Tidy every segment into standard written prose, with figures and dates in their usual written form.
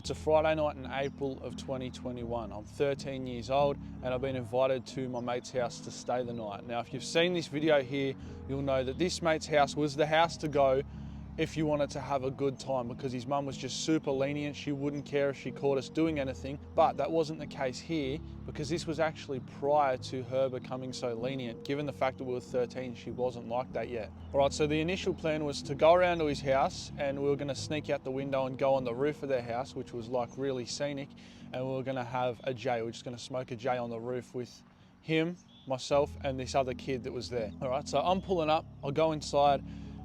It's a Friday night in April of 2021. I'm 13 years old and I've been invited to my mate's house to stay the night. Now, if you've seen this video here, you'll know that this mate's house was the house to go if you wanted to have a good time, because his mum was just super lenient. She wouldn't care if she caught us doing anything, but that wasn't the case here, because this was actually prior to her becoming so lenient. Given the fact that we were 13, she wasn't like that yet. All right, so the initial plan was to go around to his house and we were gonna sneak out the window and go on the roof of their house, which was like really scenic, and we were gonna have a J. We're just gonna smoke a J on the roof with him, myself, and this other kid that was there. All right, so I'm pulling up, I'll go inside,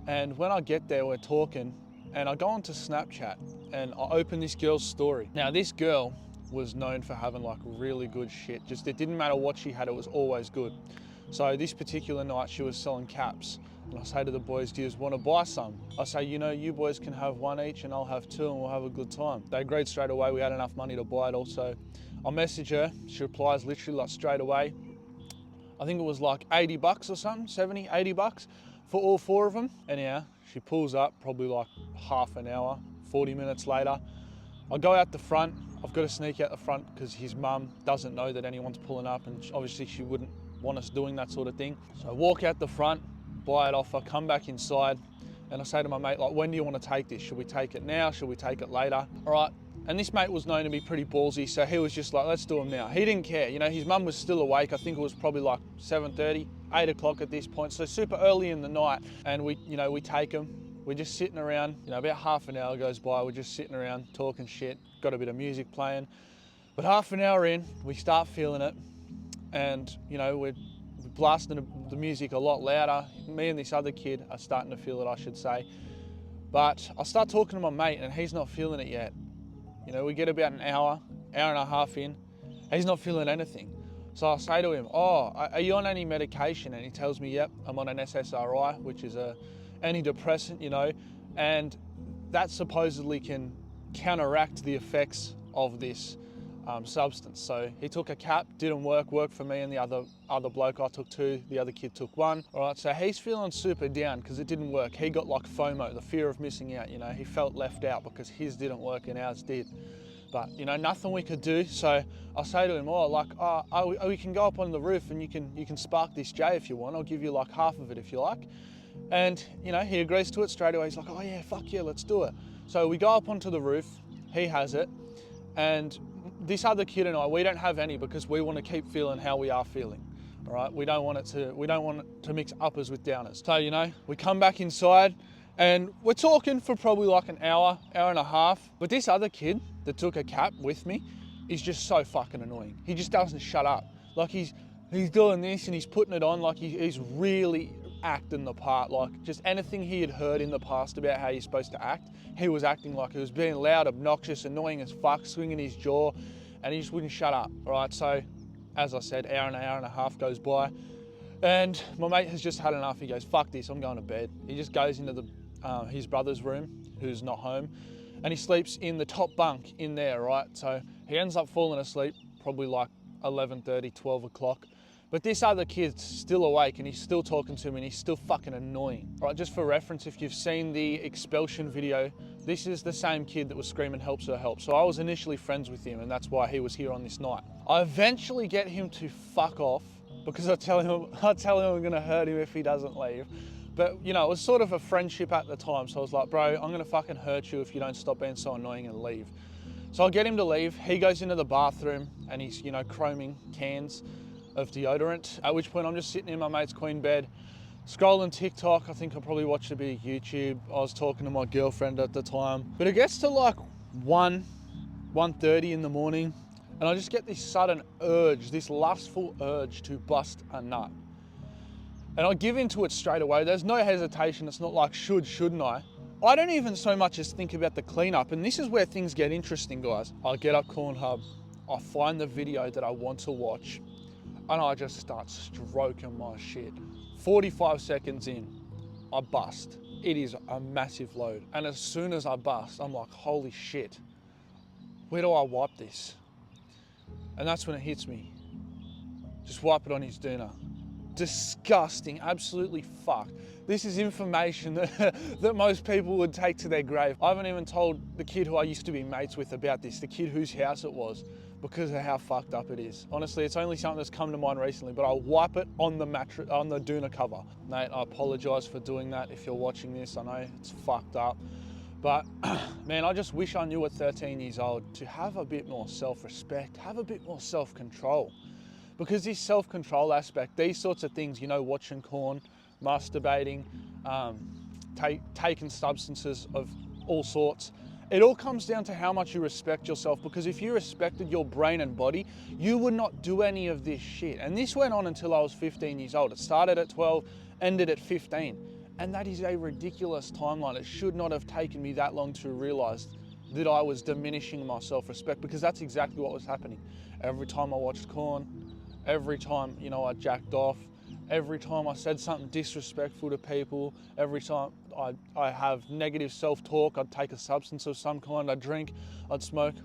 and when I get there, we're talking, and I go onto Snapchat and I open this girl's story. Now, this girl was known for having like really good shit. Just, it didn't matter what she had, it was always good. So this particular night she was selling caps. And I say to the boys, do you want to buy some? I say, you know, you boys can have one each and I'll have two and we'll have a good time. They agreed straight away. We had enough money to buy it also. I message her, she replies literally like straight away. I think it was like 80 bucks or something, 70, 80 bucks for all four of them. Anyhow, she pulls up probably like half an hour, 40 minutes later. I go out the front. I've got to sneak out the front because his mum doesn't know that anyone's pulling up, and obviously she wouldn't want us doing that sort of thing. So I walk out the front, buy it off, I come back inside and I say to my mate, like, when do you want to take this? Should we take it now? Should we take it later? All right. And this mate was known to be pretty ballsy, so he was just like, let's do them now. He didn't care. You know, his mum was still awake. I think it was probably like 7:30, 8 o'clock at this point. So super early in the night. And we take them. We're just sitting around, about half an hour goes by. We're just sitting around talking shit. Got a bit of music playing. But half an hour in, we start feeling it. And, we're blasting the music a lot louder. Me and this other kid are starting to feel it, I should say. But I start talking to my mate and he's not feeling it yet. We get about an hour and a half in, he's not feeling anything. So I say to him, oh, are you on any medication? And he tells me, yep, I'm on an SSRI, which is a antidepressant, and that supposedly can counteract the effects of this substance. So he took a cap, didn't work for me and the other bloke. I took two, the other kid took one. All right, so he's feeling super down because it didn't work. He got like FOMO, the fear of missing out, he felt left out because his didn't work and ours did. But nothing we could do. So I say to him, we can go up on the roof and you can spark this J if you want. I'll give you like half of it if you like. And he agrees to it straight away. He's like, oh yeah, fuck yeah, let's do it. So we go up onto the roof, he has it, and this other kid and I, we don't have any because we want to keep feeling how we are feeling. All right, we don't want it to mix uppers with downers. So we come back inside and we're talking for probably like an hour and a half. But this other kid that took a cap with me is just so fucking annoying. He just doesn't shut up. Like he's doing this and he's putting it on like he's really acting the part. Like just anything he had heard in the past about how you're supposed to act, he was acting like he was being loud, obnoxious, annoying as fuck, swinging his jaw, and he just wouldn't shut up. All right, so as I said, hour and a half goes by, and my mate has just had enough. He goes, fuck this, I'm going to bed. He just goes into his brother's room, who's not home, and he sleeps in the top bunk in there, right? So he ends up falling asleep probably like 11:30, 12 o'clock. But this other kid's still awake and he's still talking to me and he's still fucking annoying. All right, just for reference, if you've seen the expulsion video, this is the same kid that was screaming, help sir, help. So I was initially friends with him and that's why he was here on this night. I eventually get him to fuck off because I tell him I'm gonna hurt him if he doesn't leave. But it was sort of a friendship at the time. So I was like, bro, I'm gonna fucking hurt you if you don't stop being so annoying and leave. So I get him to leave. He goes into the bathroom and he's, chroming cans of deodorant, at which point I'm just sitting in my mate's queen bed, scrolling TikTok. I think I probably watched a bit of YouTube. I was talking to my girlfriend at the time. But it gets to like 1:30 in the morning, and I just get this sudden urge, this lustful urge to bust a nut. And I give into it straight away. There's no hesitation. It's not like shouldn't I? I don't even so much as think about the cleanup, and this is where things get interesting, guys. I get up Pornhub, I find the video that I want to watch, and I just start stroking my shit. 45 seconds in, I bust. It is a massive load. And as soon as I bust, I'm like, holy shit, where do I wipe this? And that's when it hits me. Just wipe it on his doona. disgusting, absolutely fucked. This is information that most people would take to their grave. I haven't even told the kid who I used to be mates with about this, the kid whose house it was, because of how fucked up it is. Honestly, it's only something that's come to mind recently, but I'll wipe it on the mattress, on the doona cover. Mate, I apologize for doing that if you're watching this. I know it's fucked up, but man, I just wish I knew at 13 years old to have a bit more self-respect, have a bit more self-control. Because this self-control aspect, these sorts of things, you know, watching porn, masturbating, taking substances of all sorts, it all comes down to how much you respect yourself. Because if you respected your brain and body, you would not do any of this shit. And this went on until I was 15 years old. It started at 12, ended at 15. And that is a ridiculous timeline. It should not have taken me that long to realize that I was diminishing my self-respect, because that's exactly what was happening. Every time I watched porn, every time, you know, I jacked off, every time I said something disrespectful to people, every time I have negative self-talk, I'd take a substance of some kind, I'd drink, I'd smoke,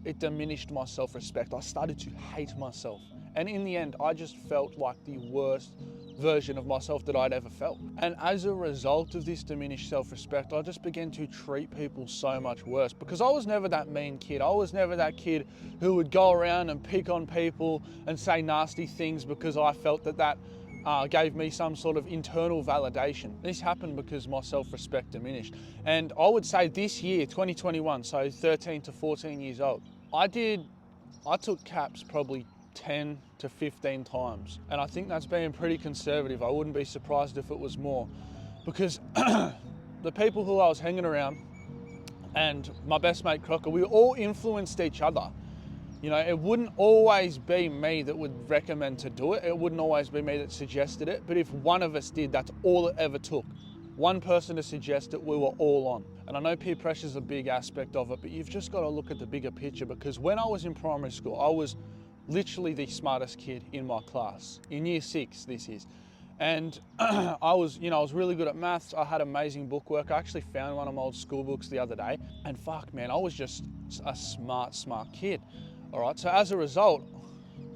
it diminished my self-respect. I started to hate myself. And in the end, I just felt like the worst version of myself that I'd ever felt. And as a result of this diminished self-respect, I just began to treat people so much worse, because I was never that mean kid. I was never that kid who would go around and pick on people and say nasty things because I felt that gave me some sort of internal validation. This happened because my self-respect diminished. And I would say this year, 2021, so 13 to 14 years old, I took caps probably 10 to 15 times. And I think that's being pretty conservative. I wouldn't be surprised if it was more, because the people who I was hanging around and my best mate Crocker, we all influenced each other. You know, it wouldn't always be me that would recommend to do it. It wouldn't always be me that suggested it. But if one of us did, that's all it ever took. One person to suggest it, we were all on. And I know peer pressure is a big aspect of it, but you've just got to look at the bigger picture, because when I was in primary school, I was literally the smartest kid in my class. In year 6, this is. And I was really good at maths. I had amazing bookwork. I actually found one of my old school books the other day. And fuck, man, I was just a smart kid. All right, so as a result,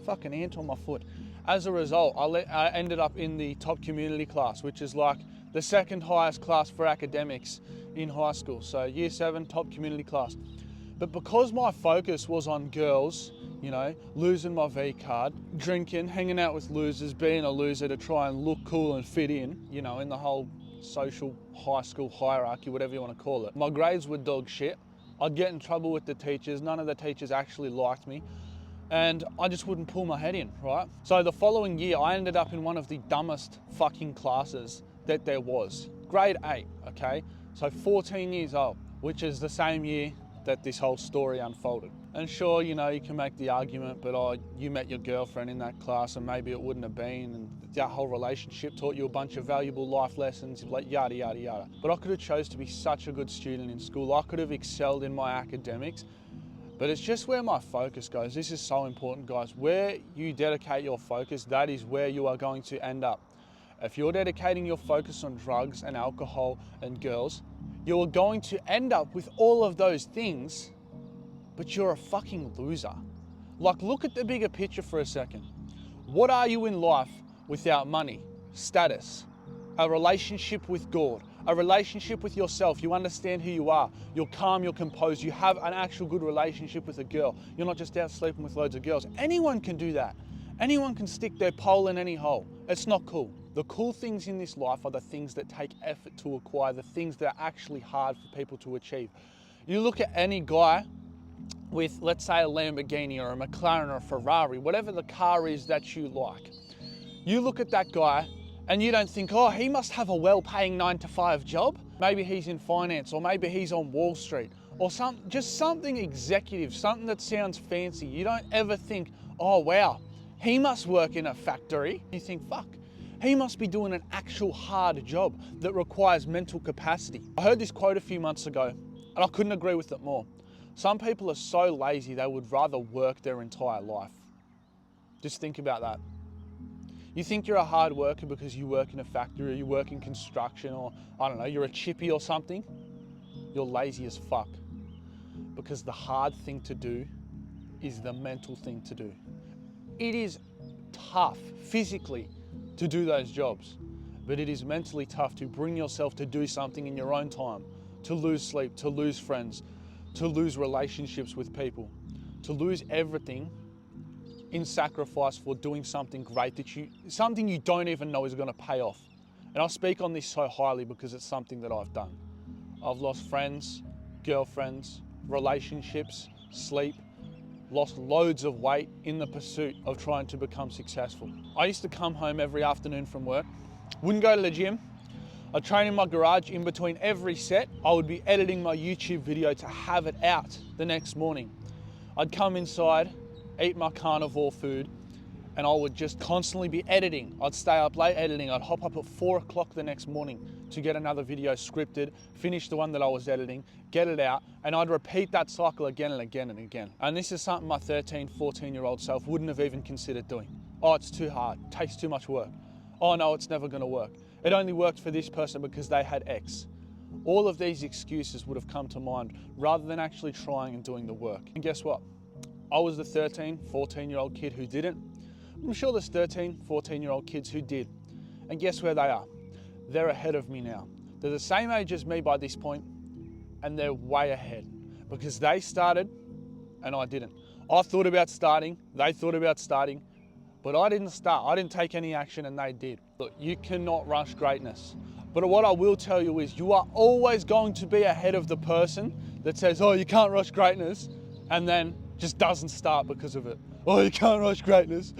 fucking ant on my foot. As a result, I ended up in the top community class, which is like the second highest class for academics in high school. So year 7, top community class. But because my focus was on girls, you know, losing my V card, drinking, hanging out with losers, being a loser to try and look cool and fit in, you know, in the whole social high school hierarchy, whatever you want to call it. My grades were dog shit. I'd get in trouble with the teachers. None of the teachers actually liked me. And I just wouldn't pull my head in, right? So the following year, I ended up in one of the dumbest fucking classes that there was. Grade 8, okay? So 14 years old, which is the same year that this whole story unfolded. And sure, you know, you can make the argument, but oh, you met your girlfriend in that class and maybe it wouldn't have been, and that whole relationship taught you a bunch of valuable life lessons, like yada, yada, yada. But I could have chose to be such a good student in school. I could have excelled in my academics, but it's just where my focus goes. This is so important, guys. Where you dedicate your focus, that is where you are going to end up. If you're dedicating your focus on drugs and alcohol and girls, you're going to end up with all of those things, but you're a fucking loser. Like, look at the bigger picture for a second. What are you in life without money, status, a relationship with God, a relationship with yourself? You understand who you are. You're calm, you're composed. You have an actual good relationship with a girl. You're not just out sleeping with loads of girls. Anyone can do that. Anyone can stick their pole in any hole. It's not cool. The cool things in this life are the things that take effort to acquire, the things that are actually hard for people to achieve. You look at any guy with, let's say, a Lamborghini or a McLaren or a Ferrari, whatever the car is that you like. You look at that guy and you don't think, oh, he must have a well-paying 9-to-5 job. Maybe he's in finance, or maybe he's on Wall Street, or just something executive, something that sounds fancy. You don't ever think, oh, wow, he must work in a factory. You think, fuck, he must be doing an actual hard job that requires mental capacity. I heard this quote a few months ago, and I couldn't agree with it more. Some people are so lazy they would rather work their entire life. Just think about that. You think you're a hard worker because you work in a factory, or you work in construction, or I don't know, you're a chippy or something. You're lazy as fuck. Because the hard thing to do is the mental thing to do. It is tough physically to do those jobs. But it is mentally tough to bring yourself to do something in your own time, to lose sleep, to lose friends, to lose relationships with people, to lose everything in sacrifice for doing something great something you don't even know is going to pay off. And I speak on this so highly because it's something that I've done. I've lost friends, girlfriends, relationships, sleep, lost loads of weight in the pursuit of trying to become successful. I used to come home every afternoon from work, wouldn't go to the gym. I'd train in my garage. In between every set, I would be editing my YouTube video to have it out the next morning. I'd come inside, eat my carnivore food, and I would just constantly be editing. I'd stay up late editing. I'd hop up at 4 o'clock the next morning to get another video scripted, finish the one that I was editing, get it out, and I'd repeat that cycle again and again and again. And this is something my 13, 14-year-old self wouldn't have even considered doing. Oh, it's too hard, takes too much work. Oh no, it's never gonna work. It only worked for this person because they had X. All of these excuses would have come to mind rather than actually trying and doing the work. And guess what? I was the 13, 14-year-old kid who didn't. I'm sure there's 13, 14-year-old kids who did. And guess where they are? They're ahead of me now. They're the same age as me by this point, and they're way ahead because they started and I didn't. I thought about starting, they thought about starting, but I didn't start. I didn't take any action and they did. Look, you cannot rush greatness. But what I will tell you is you are always going to be ahead of the person that says, oh, you can't rush greatness, and then just doesn't start because of it. Oh, you can't rush greatness.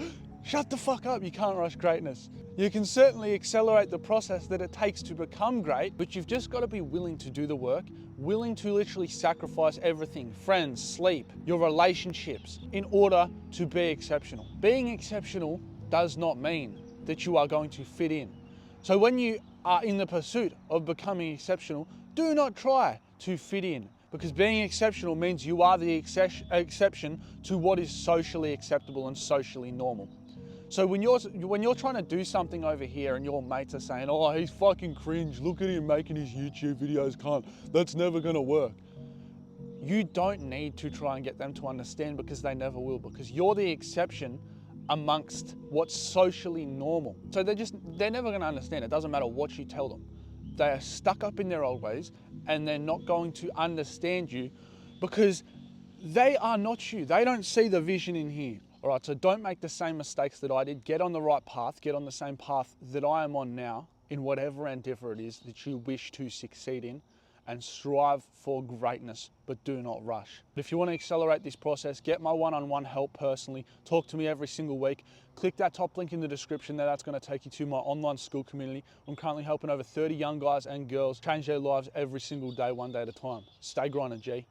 Shut the fuck up, you can't rush greatness. You can certainly accelerate the process that it takes to become great, but you've just got to be willing to do the work, willing to literally sacrifice everything, friends, sleep, your relationships, in order to be exceptional. Being exceptional does not mean that you are going to fit in. So when you are in the pursuit of becoming exceptional, do not try to fit in, because being exceptional means you are the exception to what is socially acceptable and socially normal. So when you're trying to do something over here and your mates are saying, oh, he's fucking cringe, look at him making his YouTube videos, can't, that's never gonna work. You don't need to try and get them to understand, because they never will, because you're the exception amongst what's socially normal. So they're never gonna understand. It doesn't matter what you tell them. They are stuck up in their old ways and they're not going to understand you because they are not you. They don't see the vision in here. All right, so don't make the same mistakes that I did. Get on the right path, get on the same path that I am on now in whatever endeavor it is that you wish to succeed in, and strive for greatness, but do not rush. But if you want to accelerate this process, get my one-on-one help personally, talk to me every single week, click that top link in the description there. That's going to take you to my online school community. I'm currently helping over 30 young guys and girls change their lives every single day, one day at a time. Stay grinding, G.